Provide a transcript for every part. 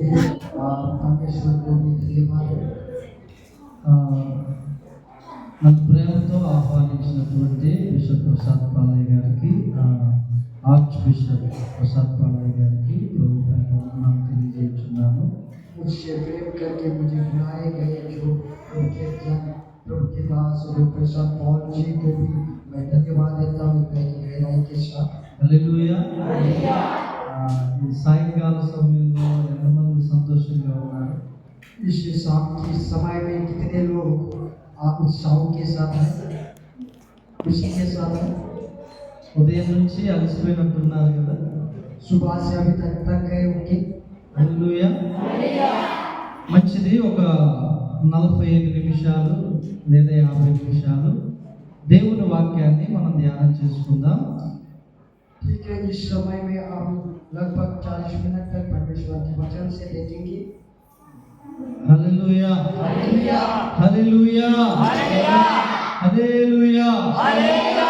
परमेश्वर को भी धन्यवाद మన ప్రేమతో ఆహ్వానించినటువంటి బిషప్ ప్రసాద్ పాలయ్య గారికి, ఆర్చ్ బిషప్ ప్రసాద్ పాలయ్య గారికి నాకు తెలియజేస్తున్నాను. मुझसे प्रेम करके मुझे बुलाए गए जो उनके प्रभु के दास प्रसाद पॉल जी को भी मैं धन्यवाद देता हूँ गहराई के साथ. हालेलुया. ఈ సాయంకాల సమయంలో ఎంతమంది సంతోషంగా ఉన్నారు? इस शाम के समय में कितने लोग उत्साह के साथ हैं, खुशी के साथ हैं? ఉదయం నుంచి అలసిపోయినట్టున్నారు కదా, सुबह से अभी तक थक गए होंगे. హల్లెలూయా. మంచిది. ఒక 45 నిమిషాలు లేదా 50 నిమిషాలు దేవుని వాక్యాన్ని మనం ధ్యానం చేసుకుందాం. ठीक है, इस समय में हम लगभग 40 मिनट तक परमेश्वर के वचन से देखेंगे. Hallelujah, hallelujah, hallelujah, hallelujah, hallelujah.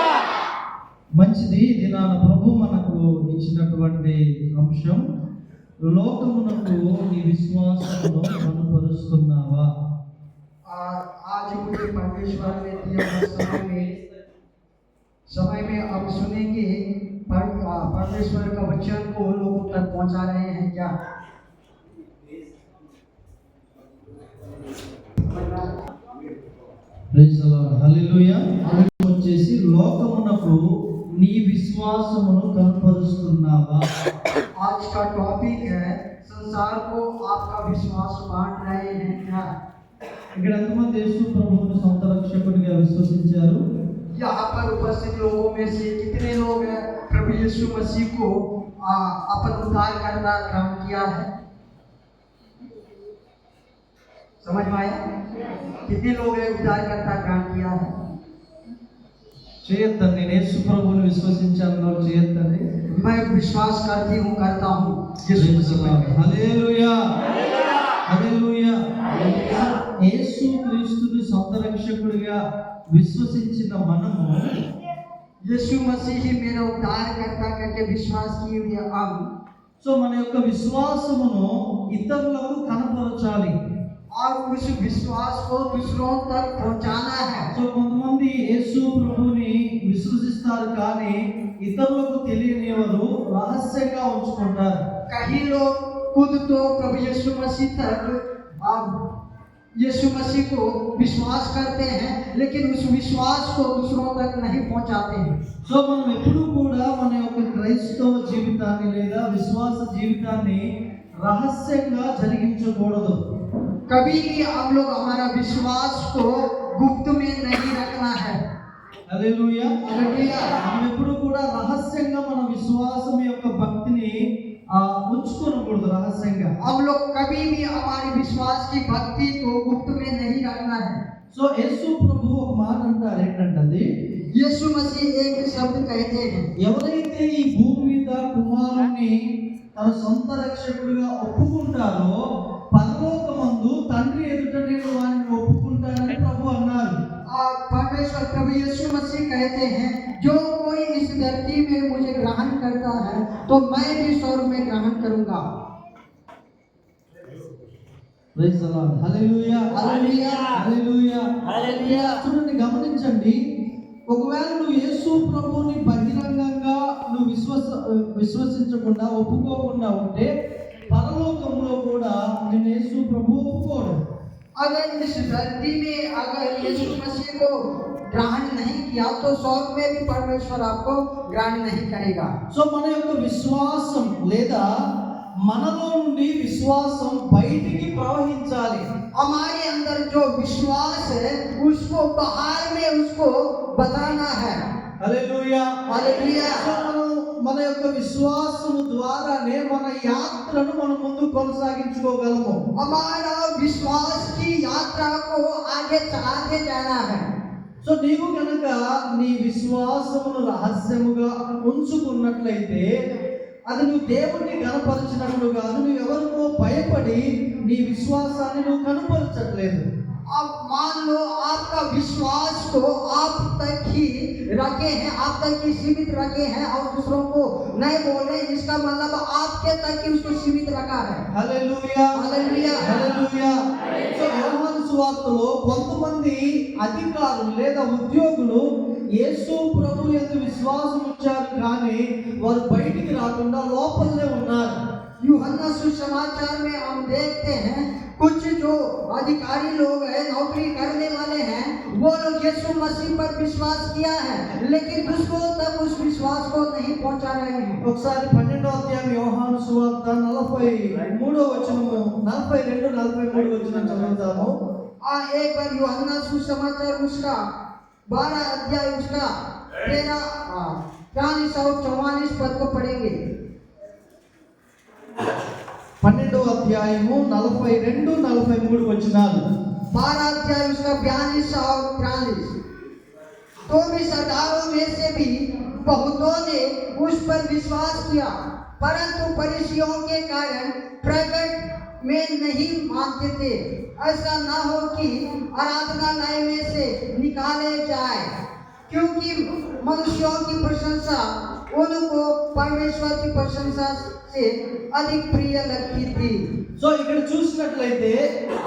మంచిది. దినాన ప్రభు మనకు ఇచ్చినటువంటి అంశం, లోకమునకు నీ విశ్వాసమును కనపరుస్తున్నావా? आज मुझे परमेश्वर ने दिया समय में आप सुनेंगे परमेश्वर का वचन को लोगों तक पहुंचा रहे हैं क्या? Praise the Lord. హల్లెలూయా. వచ్చేసి లోకమునకు నీ విశ్వాసమును కనపరుస్తున్నావా? आज का टॉपिक है संसार को आपका विश्वास बांट रहे हैं क्या? ఇక్కడ ఎంతమంది యేసు ప్రభువును సొంత రక్షకుడిగా విశ్వసించారు? यहाँ पर उपस्थित लोगों में से कितने लोग हैं प्रभु यीशु मसीह को अपन उद्धार करना ग्रहण किया है? समझ में आया? कितने लोग हैं उद्धार करता ग्रहण किया है? చేయొద్దండి. నేను యేసు ప్రభువును విశ్వసించాను చేయొద్దండి. मैं विश्वास करती हूँ, करता हूँ यीशु मसीह में. Hallelujah, hallelujah. యేసు క్రీస్తుని సొంత రక్షకుడిగా విశ్వసించిన మనము, यीशु मसीह ही मेरा उद्धार करता करके विश्वास किए हुए हम, సో మన యొక్క విశ్వాసమును ఇతరులకు కనపరచాలి. और उस विश्वास को दूसरों तक पहुंचाना है. సో కొంతమంది యేసు ప్రభువుని విశ్వసిస్తారు కానీ ఇతరులకు తెలియనివారు, రహస్యంగా ఉంచుకుంటారు. कई लोग खुद तो प्रभु यीशु मसीह तक यीशु मसीह को विश्वास करते हैं लेकिन उस विश्वास को दूसरों तक नहीं पहुंचाते हैं. సో మనం ఎప్పుడూ కూడా మన యొక్క క్రైస్తవ జీవితాన్ని లేదా విశ్వాస జీవితాన్ని రహస్యంగా జరిగించకూడదు. कभी भी हम लोग हमारा विश्वास को गुप्त में नहीं रखना है. Hallelujah, hallelujah. మనం ఎప్పుడూ కూడా రహస్యంగా మన విశ్వాసం యొక్క భక్తిని ఉంచుకోకూడదు. రహస్యంగా हम लोग कभी भी हमारी विश्वास की भक्ति को गुप्त में नहीं रखना है. సో యేసు ప్రభు ఒక మాట అంటారు, ఏంటంటే యేసు మసీహ్ एक शब्द कहते हैं, ఎవరైతే ఈ భూమి మీద కుమారుని తన సొంత రక్షకుడిగా ఒప్పుకుంటారో పరలోకమందు తండ్రి ఎదుట నేను వారిని ఒప్పుకుంటానని ప్రభు అన్నారు. परमेश्वर प्रभु यीशु मसीह कहते हैं, जो कोई इस धरती में मुझे ग्रहण करता है तो मैं भी स्वर्ग में ग्रहण करूंगा. Praise the Lord. Hallelujah, hallelujah, hallelujah, hallelujah. చూడండి, గమనించండి. ఒకవేళ నువ్వు యేసు ప్రభువుని బహిరంగంగా నువ్వు విశ్వసించకుండా ఒప్పుకోకుండా ఉంటే పరలోకంలో కూడా నేను యేసు ప్రభువు ఒప్పుకోడు. अगर इस धरती में अगर यीशु मसीह को ग्रहण नहीं किया तो स्वर्ग में भी परमेश्वर आपको ग्रहण नहीं करेगा. సో మన యొక్క విశ్వాసం లేదా మనలో నుండి విశ్వాసం బయటికి ప్రవహించాలి. हमारे अंदर जो विश्वास है उसको बाहर में उसको बताना है. Hallelujah, hallelujah. మన యొక్క విశ్వాసము ద్వారానే మన యాత్రను మనం ముందు కొనసాగించుకోగలము. हमारा विश्वास की यात्रा को आगे चलाते जाना है. సో నీవు కనుక నీ విశ్వాసమును రహస్యముగా ఉంచుకున్నట్లయితే అది నువ్వు దేవుణ్ణి కనపరచినట్లు కాదు. నువ్వు ఎవరికో భయపడి నీ విశ్వాసాన్ని నువ్వు కనపరచట్లేదు. अब मान लो आपका विश्वास को आप तक ही रखे हैं, आप तक ही सीमित रखे हैं और दूसरों को नहीं बोल रहे, इसका मतलब आपके तक ही उसको सीमित रखा है। హల్లెలూయా हालेलुया। హల్లెలూయా. సో యోహాను సువార్తలో కొంతమంది అధికారులు లేదా ఉద్యోగులు యేసు ప్రభు యందు విశ్వాసం ఉంచారు కానీ వారు బయటికి రాకుండా లోపలనే ఉన్నారు. यूहन्ना सुसमाचार में हम देखते हैं कुछ जो अधिकारी लोग हैं, नौकरी करने वाले हैं, वो लोग यीशु मसीह पर विश्वास किया है, लेकिन दूसरों तक उस विश्वास को नहीं पहुंचा रहे हैं। ఒకసారి 12వ అధ్యాయం యోహాను సువార్త 43వ వచనము 42 43 వచనం చదువుతాము. एक बार यूहन्ना सुसमाचार उसका 12 अध्याय उसका 13 43 और 44 पद को पढ़ेंगे। 12వ అధ్యాయము 42 43 వచనాలు. 12 अध्याय उसका 42 और 43। तो भी सरदारों में से भी बहुतों ने उस पर विश्वास किया, परंतु फरीसियों के कारण प्रकट में नहीं मानते थे, ऐसा ना हो कि आराधनालय में से निकाले जाए, क्योंकि मनुष्यों की प्रशंसा उनको परमेश्वर की प्रशंसा से अधिक प्रिय लगती थी। సో ఇక్కడ చూసినట్లయితే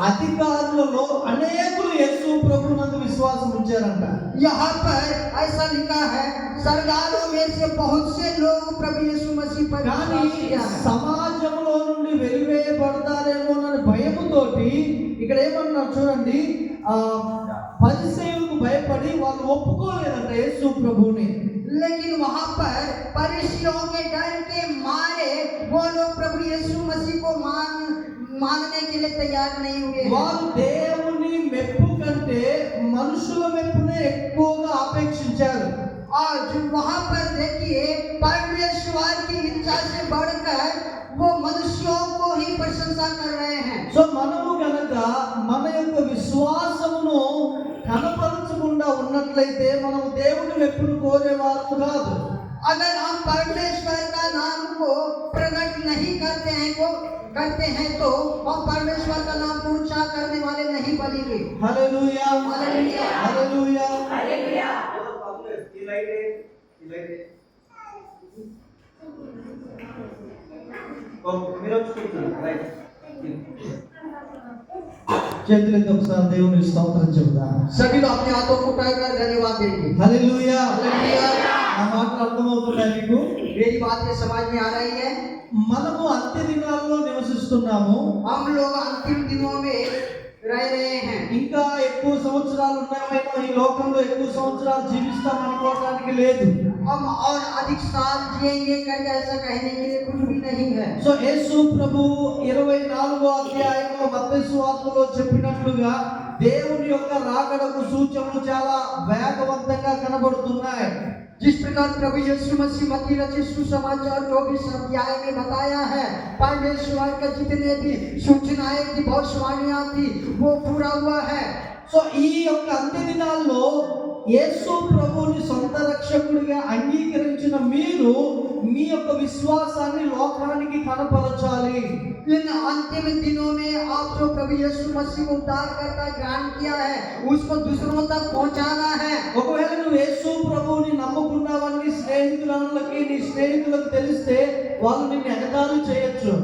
అధికారులలో అనేకులు యేసు ప్రభువునందు విశ్వాసం ఉంచారంట. यहाँ पर ऐसा लिखा है, सरदारों में से बहुत से लोग प्रभु यीशु मसीह पर కానీ विश्वास किया है। సమాజంలో నుండి వెలివేయబడతారేమో అనే భయముతోటి ఇక్కడ ఏమన్నారు చూడండి, పరిసయ్యులకు భయపడి వాళ్ళు ఒప్పుకోలేదంట యేసు ప్రభువుని. लेकिन वहां पर फरीसियों के डर के मारे वो लोग प्रभु यीशु मसीह को मानने के लिए तैयार नहीं हुए। వాళ్ళు దేవుని మెప్పు కంటే మనుషుల మెప్పునే ఎక్కువగా ఆపేక్షించారు. और जो वहां पर देखिए, परमेश्वर की इच्छा से बढ़कर वो मनुष्यों को ही प्रशंसा कर रहे हैं। సో మనము కనుక మన యొక్క విశ్వాసమును కనపరచకుండా ఉన్నట్లయితే మనం దేవుని మెప్పును కోరేవారు కాదు. अगर हम परमेश्वर का नाम को प्रकट नहीं करते हैं तो हम परमेश्वर का नाम को ऊंचा करने वाले नहीं बनेंगे। Hallelujah hallelujah. హల్లెలూయా. हालेलुया। చేతులెత్తి ఒకసారి దేవుని స్తోత్రం చెబుదాం. सभी लोग अपने हाथों को उठाकर धन्यवाद देंगे। హల్లెలూయా. हालेलुया। ఆ మాటలు అర్థమవుతున్నాయి మీకు? मेरी बातें समझ में आ रही है? మనము అంత్య దినాల్లో నివసిస్తున్నాము. हम लोग अंतिम दिनों में रह रहे हैं। ఇంకా ఎక్కువ సంవత్సరాలు ఉన్నామేమో, ఈ లోకంలో ఎక్కువ సంవత్సరాలు జీవిస్తాం అనుకోవడానికి లేదు. हम और अधिक साल जिएंगे करके ऐसा कहने के लिए कुछ भी नहीं है। సో యేసు ప్రభు 24వ అధ్యాయంలో మత్తయి సువార్తలో చెప్పినట్లుగా దేవుని యొక్క రాకడకు సూచనలు చాలా వేగవంతంగా కనబడుతున్నాయి. जिस प्रकार प्रभु यीशु मसीह मत्ती रचित सुसमाचार 24 अध्याय में बताया है, परमेश्वर के जितने भी सूचनाएं थी, भविष्यवाणियां थी, वो पूरा हुआ है। సో ఈ యొక్క అంత్య దినాల్లో యేసు ప్రభువుని సొంత రక్షకుడిగా అంగీకరించిన మీరు మీ యొక్క విశ్వాసాన్ని లోకానికి కనపరచాలి. इन अंतिम दिनों में आप जो प्रभु यीशु मसीह को उद्धारकर्ता ग्रहण किया है, उसको दूसरों तक पहुंचाना है। ఒకవేళ నువ్వు యేసు ప్రభువుని నమ్ముకున్నావని నీ స్నేహితులకు తెలిస్తే వాళ్ళు నిన్ను ఎగతాళి చేయొచ్చు.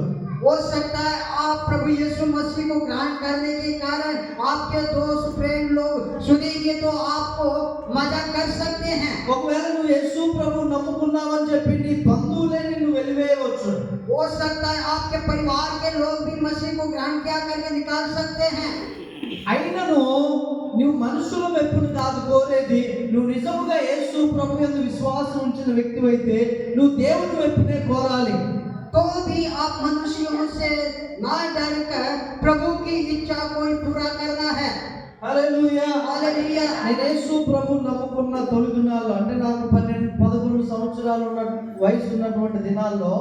हो सकता है आप प्रभु यीशु मसीह को ग्रहण करने के कारण आपके दोस्त फ्रेंड लोग सुनेंगे तो आपको मजाक कर सकते हैं। ఒకవేళ నువ్వు యేసు ప్రభువుని నమ్ముకున్నావని చెప్పి నీ బంధువులే నిన్ను వెలివేయవచ్చు. हो सकता है आपके परिवार के लोग भी मसीह को ग्रहण किया करके निकाल सकते हैं। అయినను నువ్వు మనుషుల మెప్పును కాదు కోరేది, నువ్వు నిజముగా యేసు ప్రభు యందు విశ్వాసం ఉంచిన వ్యక్తివైతే నువ్వు దేవుని మెప్పునే కోరాలి. तो भी आप मनुष्यों से ना डरकर प्रभु की इच्छा को ही पूरा करना है। హల్లెలూయా. हालेलुया। నేను యేసు ప్రభువుని నమ్ముకున్న తొలి దినాల్లో, అంటే నాకు 11 సంవత్సరాలు వయసు ఉన్నటువంటి దినాల్లో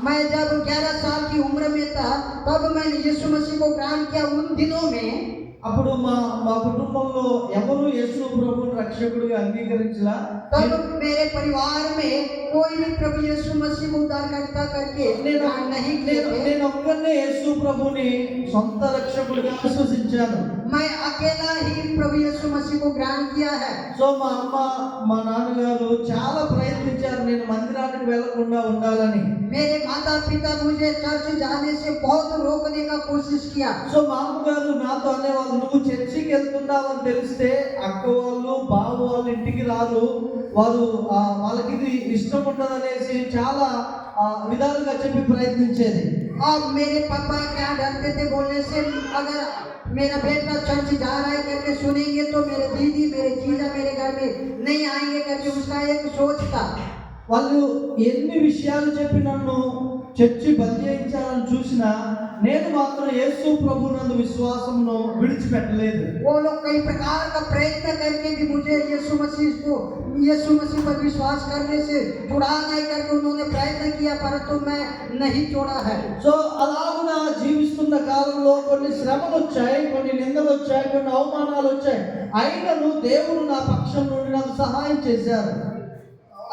मैं जब 11 साल की उम्र में था, तब मैंने यीशु मसीह को ग्रहण किया। उन दिनों में అప్పుడు మా కుటుంబంలో ఎవరు యేసు ప్రభువుని రక్షకుడిగా అంగీకరించలా. तब मेरे परिवार में कोई भी प्रभु यीशु मसीह को उद्धारकर्ता करके ग्रहण नहीं किए थे। నేను ఒక్కనే యేసు ప్రభుని సొంత రక్షకుడిగా విశ్వసించాను. मैं अकेला ही प्रभु यीशु मसीह को ग्रहण किया है। సో మా అమ్మ మా నాన్నగారు చాలా ప్రయత్నించారు నేను మందిరానికి వెళ్లకుండా ఉండాలని. मेरे माता पिता मुझे चर्च जाने से बहुत रोकने का कोशिश किया। సో మా అమ్మగారు నాతో అనేవాళ్ళు, నువ్వు చర్చికి వెళ్తున్నావని తెలిస్తే అక్క వాళ్ళు బావ వాళ్ళు ఇంటికి రారు, వారు వాళ్ళకి ఇది ఇష్టం ఉండదు అనేసి చాలా విధాలుగా చెప్పి ప్రయత్నించేది. अब मेरे पापा क्या डरते थे बोलने से, अगर मेरा बेटा चर्च जा रहा है करके सुनेंगे तो मेरे दीदी मेरे जीजा मेरे घर में नहीं आएंगे करके उसका एक सोच था। వాళ్ళు ఎన్ని విషయాలు చెప్పి నన్ను చర్చి బంద్ చేయించాలని చూసినా నేను మాత్రం యేసు ప్రభునందు విశ్వాసమును విడిచిపెట్టలేదు. वो लोग कई प्रकार का प्रयत्न करके भी मुझे यीशु मसीह पर विश्वास करने से छुड़ा नहीं करके उन्होंने प्रयत्न किया, परंतु मैं नहीं छोड़ा है। సో అలాగున జీవిస్తున్న కాలంలో కొన్ని శ్రమలు వచ్చాయి, కొన్ని నిందలు వచ్చాయి, కొన్ని అవమానాలు వచ్చాయి. అయినను దేవుడు నా పక్షం నుండి నాకు సహాయం చేశారు.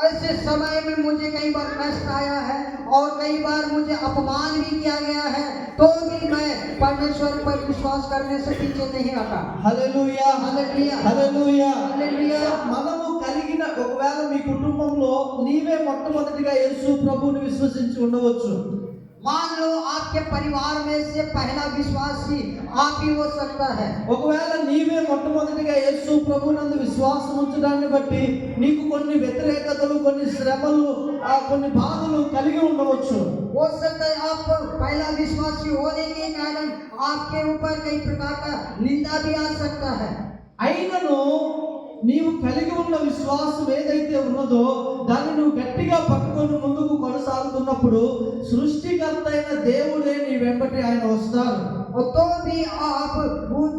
ऐसे समय में मुझे कई बार कष्ट आया है और कई बार मुझे अपमान भी किया गया है, तो भी मैं परमेश्वर पर विश्वास करने से पीछे नहीं हटा। హల్లెలూయా హల్లెలూయా హల్లెలూయా హల్లెలూయా। మనము కలిగిన ఒకవేళ మీ కుటుంబంలో నీవే మొట్టమొదటిగా యేసు ప్రభువుని విశ్వసించి ఉండవచ్చు. मान लो आपके परिवार में से पहला विश्वासी आप ही हो सकता है। ఒకవేళ నీవే మొట్టమొదటిగా యేసు ప్రభువునందు విశ్వాసం ఉంచడాన్ని బట్టి నీకు కొన్ని వ్యతిరేకతలు, కొన్ని శ్రమలు, కొన్ని బాధలు కలిగి ఉండవచ్చు. हो सकता है आप पहला विश्वासी होने के कारण आपके ऊपर कई प्रकार का निंदा भी आ सकता है। అయినను నీవు కలిగి ఉన్న విశ్వాసం ఏదైతే ఉన్నదో దాన్ని నువ్వు గట్టిగా పట్టుకొని ముందుకు కొనసాగుతున్నప్పుడు సృష్టికర్త అయిన దేవుడే నీ వెంబటి ఆయన వస్తారు. तो भी आप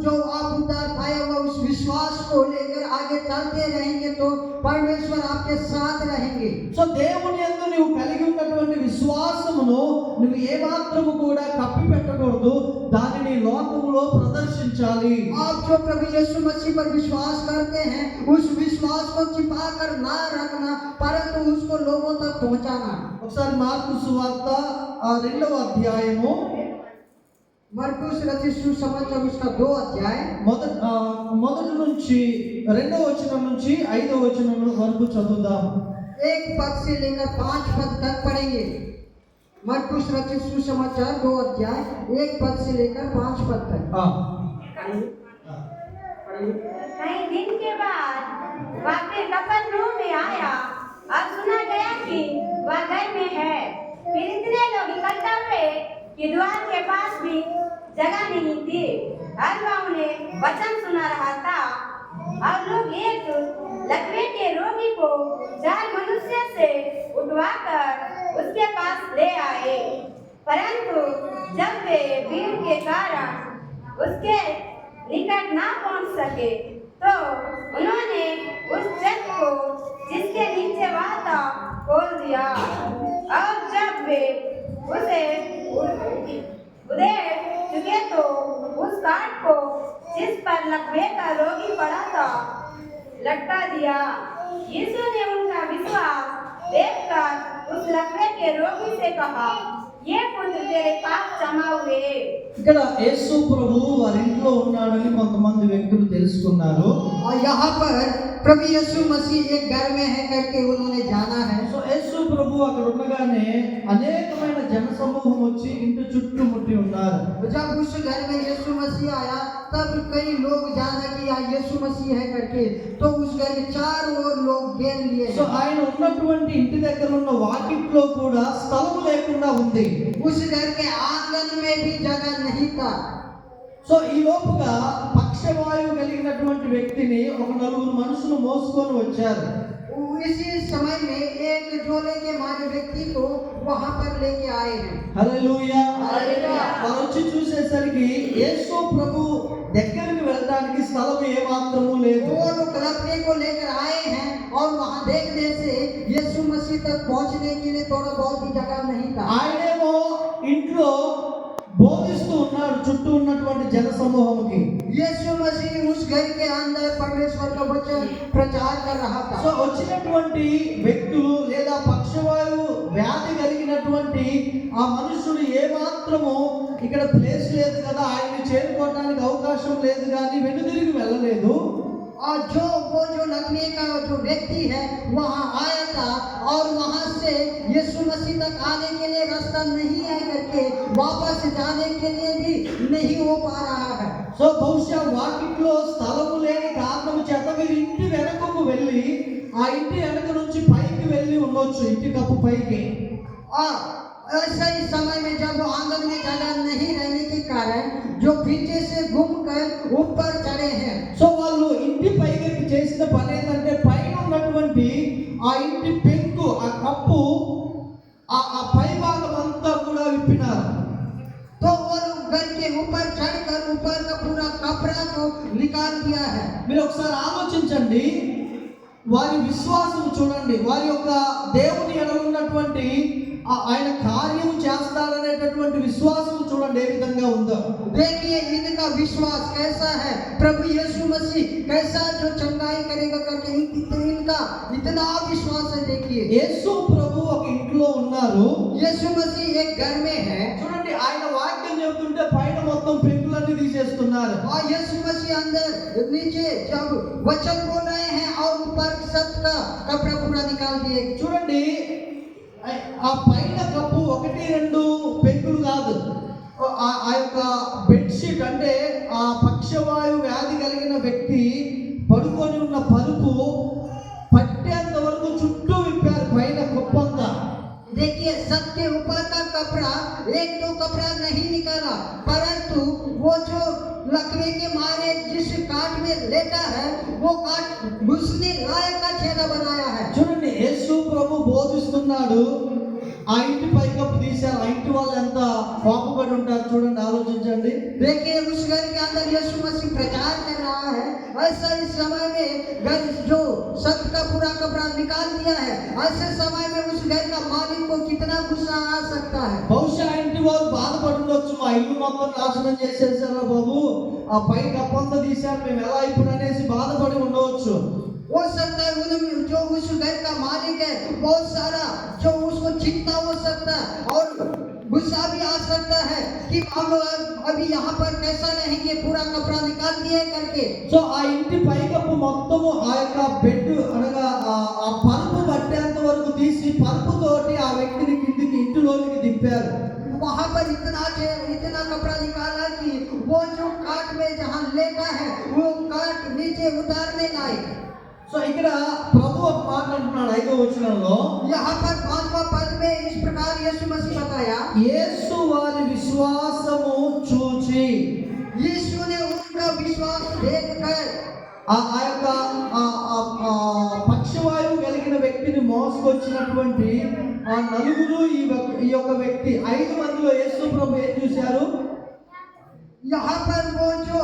जो आप उद्धार पाए हुआ उस विश्वास को लेकर आगे चलते रहेंगे तो परमेश्वर आपके साथ रहेंगे। సో దేవుని యందు నీవు కలిగి ఉన్నటువంటి విశ్వాసమును నువ్వు ఏమాత్రము కూడా కప్పి పెట్టకూడదు, దానిని లోకములో ప్రదర్శించాలి. आप जो प्रभु यीशु मसीह पर विश्वास करते हैं उस विश्वास को छिपा कर ना रखना, परंतु उसको लोगों तक पहुंचाना। ఒకసారి మార్కు సువార్త 2వ అధ్యాయము मरकुस रचित सुसमाचार उसका 2 अध्याय మొదటి నుంచి 2వ వచనం నుంచి 5వ వచనం వరకు చదువుదాం. 1 पद से लेकर 5 पद तक पढ़ेंगे। मरकुस रचित सुसमाचार 2 अध्याय 1 पद से लेकर 5 पद तक। कई दिन के बाद वह फिर कफरनहूम में आया और सुना गया कि वह घर में है। फिर इतने लोग इकट्ठा हुए कि द्वार के पास भी जगह नहीं थी और वह उन्हें वचन सुना रहा था। और लोग एक लकवे के रोगी को 4 मनुष्य से उठवाकर उसके पास ले आए, परंतु जब वे भीड़ के कारण उसके निकट ना पहुंच सके तो उन्होंने उस छत को जिसके नीचे वह था खोल दिया। और जब वे उसे उधेड़ चुके तो उस काठ को जिस पर लकवे का रोगी पड़ा था लटका दिया। यीशु ने उनका विश्वास देखकर उस लकवे के रोगी से कहा, ये पुत्र तेरे पाप क्षमा हुए। ఇక్కడ యేసు ప్రభు వారి ఇంట్లో ఉన్నాడని కొంతమంది వ్యక్తులు తెలుసుకున్నారు. और यहाँ पर प्रभु यीशु मसीह एक घर में है करके उन्होंने जाना है। సో యేసు ప్రభు అక్కడ ఉండగానే అనేకమైన జన సమూహం వచ్చి ఇంటి చుట్టూ ముట్టి ఉన్నారు. जब उस घर में यीशु मसीह आया तब कई लोग जाना कि यीशु मसीह है करके, तो उस घर में चारों ओर लोग घेर लिए। సో ఆయన ఉన్నటువంటి ఇంటి దగ్గర ఉన్న వాకిట్లో కూడా స్థలం లేకుండా ఉంది. उस घर के आंगन में भी जगह नहीं था। సో ఈ లోపుగా పక్షవాయువు కలిగినటువంటి వ్యక్తిని ఒక నలుగురు మనుషులు మోసుకొని వచ్చారు. इसी समय में एक झोले के मारे व्यक्ति को वहां पर लेके आए हैं। హల్లెలూయా హల్లెలూయా। వారు వచ్చి చూసేసరికి యేసు ప్రభు దగ్గరికి వెళ్ళడానికి స్థలం ఏమాత్రము లేదు. वो लोग लकवे को लेकर आए हैं और वहां देखने से यीशु मसीह तक पहुंचने के लिए थोड़ा बहुत भी जगह नहीं था। ఆయనేమో ఇంట్లో బోధిస్తూ ఉన్నాడు చుట్టూ ఉన్నటువంటి జన సమూహంకి. यीशु मसीह उस घर के अंदर परमेश्वर का वचन प्रचार कर रहा था। సో వచ్చినటువంటి వ్యక్తులు లేదా పక్షవాయువు వ్యాధి కలిగినటువంటి ఆ మనుషుడు ఏమాత్రము ఇక్కడ ప్లేస్ లేదు కదా, ఆయన్ని చేరుకోవడానికి అవకాశం లేదు కానీ వెనుదిరిగి వెళ్ళలేదు. और वो जो लकवे का जो व्यक्ति है वहाँ आया था और वहाँ से यीशु मसीह तक आने के लिए रास्ता नहीं है करके वापस जाने के लिए भी नहीं हो पा रहा है। సో బహుశా వాకిట్లో స్థలము లేని కారణం చేత మీరు ఇంటి వెనకకు వెళ్ళి ఆ ఇంటి వెనక నుంచి పైకి వెళ్ళి ఉండొచ్చు, ఇంటి కప్పు పైకి. और ऐसा ही समय में जब आंगन में जगह नहीं रहने के कारण जो पीछे से घूमकर ऊपर चढ़े हैं। సో వాళ్ళు ఇంటి పైకి చేసిన పని ఏంటంటే పైన ఉన్నటువంటి ఆ ఇంటి పెంకు ఆ కప్పు ఆ పై భాగం అంతా కూడా విప్పినారు. तो वो लोग घर के ऊपर चढ़कर ऊपर का पूरा कपड़ा को निकाल दिया है। మీరు ఒకసారి ఆలోచించండి, వారి విశ్వాసం చూడండి, వారి యొక్క దేవుని ఎడల ఉన్నటువంటి ఆయన కార్యం చేస్తాడనేటటువంటి విశ్వాసం చూడండి ఏ విధంగా ఉందో. देखिए इनका विश्वास कैसा है, प्रभु यीशु मसीह कैसा जो चंगाई करेगा करके इनका इतना विश्वास है। देखिए యేసు ప్రభు ఒక ఇంట్లో ఉన్నారు, यीशु मसीह एक घर में है। చూడండి ఆయన వాక్యం చెబుతుంటే పైన మొత్తం పెంకులన్నీ తీసేస్తున్నారు. और यीशु मसीह अंदर नीचे जब वचन बोल रहे हैं और ऊपर सत्य का कपड़ा पूरा निकाल दिए। చూడండి ఆ పైన కప్పు 1-2 పెంకులు కాదు, ఆ యొక్క బెడ్షీట్ అంటే ఆ పక్షవాయు వ్యాధి కలిగిన వ్యక్తి పడుకొని ఉన్న పరుపు పట్టేంత వరకు చుట్టూ విప్పారు పైన కుప్పంతా. देखिए सबके ऊपर का कपड़ा एक दो कपड़ा नहीं निकाला, परंतु वो जो लकवे के मारे जिस काट में लेटा है वो काट घुसने लायक का छेदा बनाया है। చూడండి యేసు ప్రభు బోధిస్తున్నాడు, ఆ ఇంటి పైకప్పు తీశారు, ఆ ఇంటి వాళ్ళు ఎంత కోపపడి ఉంటారు చూడండి, ఆలోచించండి. देखिए उस घर के अंदर यीशु मसीह प्रचार कर रहा है, ऐसा इस समय में घर जो सत्य का पूरा कपड़ा निकाल दिया है, ऐसे समय में उस घर का मालिक को कितना गुस्सा आ सकता है। బహుశా ఆ ఇంటి వాళ్ళు బాధపడుండొచ్చు, మా ఇల్లు మొత్తం నాశనం చేసేసారా బాబు, ఆ పై కప్పంతా తీశారు, మేము ఎలా ఇప్పుడు అనేసి బాధపడి ఉండవచ్చు. हो सकता है उन जो उस घर का मालिक है बहुत सारा जो उसको चिंता हो सकता है और गुस्सा भी आ सकता है कि हम लोग अभी यहाँ पर कैसा रहेंगे, पूरा कपड़ा निकाल दिए करके। సో ఆ ఇంటి పైకప్పు మొత్తము ఆ యొక్క బెడ్ అనగా ఆ పరుపు పట్టేంత వరకు తీసి పరుపుతోటి ఆ వ్యక్తిని కిందికి ఇంటిలోనికి దింపారు. वहाँ पर इतना कपड़ा निकाला कि वो जो काट में जहाँ लेटा है वो काट नीचे उतारने लायक। సో ఇక్కడ ప్రభు ఒక మాట అంటున్నాడు 5వ వచనంలో, यहाँ पर 5वां पद में इस प्रकार यीशु मसीह बताया, యేసు వారి విశ్వాసము చూచి, यीशु ने उनका विश्वास देखकर ఆ యొక్క పక్షవాయువు కలిగిన వ్యక్తిని మోసుకొచ్చినటువంటి ఆ నలుగురు ఈ యొక్క వ్యక్తి 5 మందిలో యేసు ప్రభు ఏం చూశారు, यहाँ पर वो जो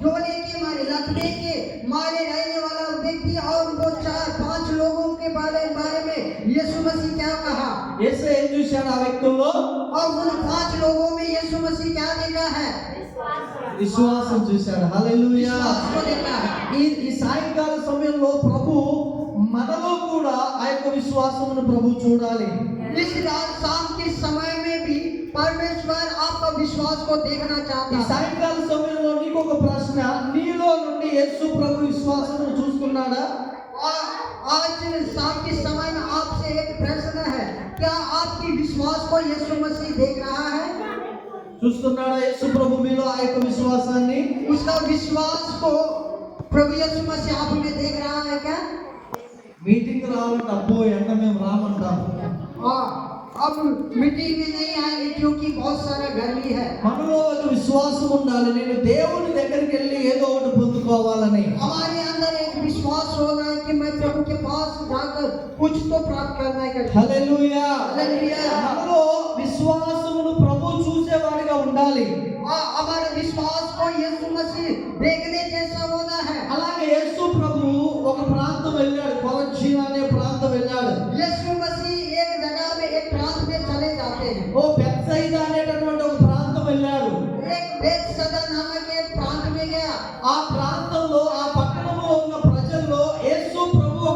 जोले के मारे लकवे के मारे रहने वाला व्यक्ति और वो 4-5 लोगों के बारे में यीशु मसीह क्या कहा। యేసు ఏం చూశాడు ఆ వ్యక్తుల్లో, और उन 5 लोगों में यीशु मसीह क्या देखा है, విశ్వాసం చూశాడు. హల్లెలూయా. विश्वास को देखा है। ఈ సాయంకాల సమయంలో ప్రభు మనలో కూడా ఆ యొక్క విశ్వాసమును ప్రభు చూడాలి. इस रात शाम के समय में भी परमेश्वर आपका विश्वास को देखना ఈ चाहता है। సాయంకాల సమయంలో నీకు ఒక ప్రశ్న, నీలో నుండి యేసు ప్రభు విశ్వాసమును చూస్తున్నాడా? और आज शाम के समय में आपसे एक प्रश्न है, क्या आपकी विश्वास को यीशु मसीह देख रहा है? చూస్తున్నాడా యేసు ప్రభు మీలో ఆ యొక్క విశ్వాసాన్ని? उसका विश्वास को प्रभु यीशु मसीह आप में देख रहा है क्या? మీటింగ్ రావాలంటే అబ్బో ఎండ మేము రామంటాం. अब मीटिंग में नहीं आएंगे क्योंकि बहुत सारा गर्मी है। మనలో ఒక విశ్వాసం ఉండాలి, నేను దేవుని దగ్గరికి వెళ్ళి ఏదో ఒకటి పొందుకోవాలని. हमारे अंदर एक विश्वास होना है कि मैं प्रभु के पास जाकर कुछ तो प्राप्त करना है। హల్లెలూయా. हालेलुया। మనలో విశ్వాసమును ప్రభు చూసేవాడిగా ఉండాలి. हमारे विश्वास को यीशु मसीह देखने जैसा होना है। అలాగే యేసు ప్రభు ఒక ప్రాంతం వెళ్ళాడు, కొలచీన అనే ప్రాంతం వెళ్ళాడు. यीशु मसीह एक जगह में एक प्रांत में चले जाते हैं। ఓ బెత్సయిదా అనేటటువంటి ఒక ప్రాంతం వెళ్ళాడు. एक बेतसदा नामक एक प्रांत में गया। ఆ ప్రాంతంలో ఆ పట్టణంలో ఉన్న ప్రజల్లో యేసు ప్రభు ఒక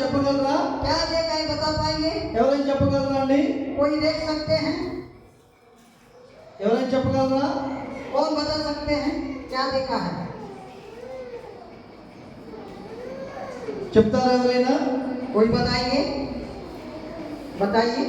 చెప్పగలరా? क्या देखा है बता पाएंगे? ఎవరైనా చెప్పగలరా అండి? कोई देख सकते हैं? ఎవరైనా చెప్పగలరా? कौन बता सकते हैं क्या देखा है? చెప్తారా ఎవరైనా? कोई बताएंगे? बताइए।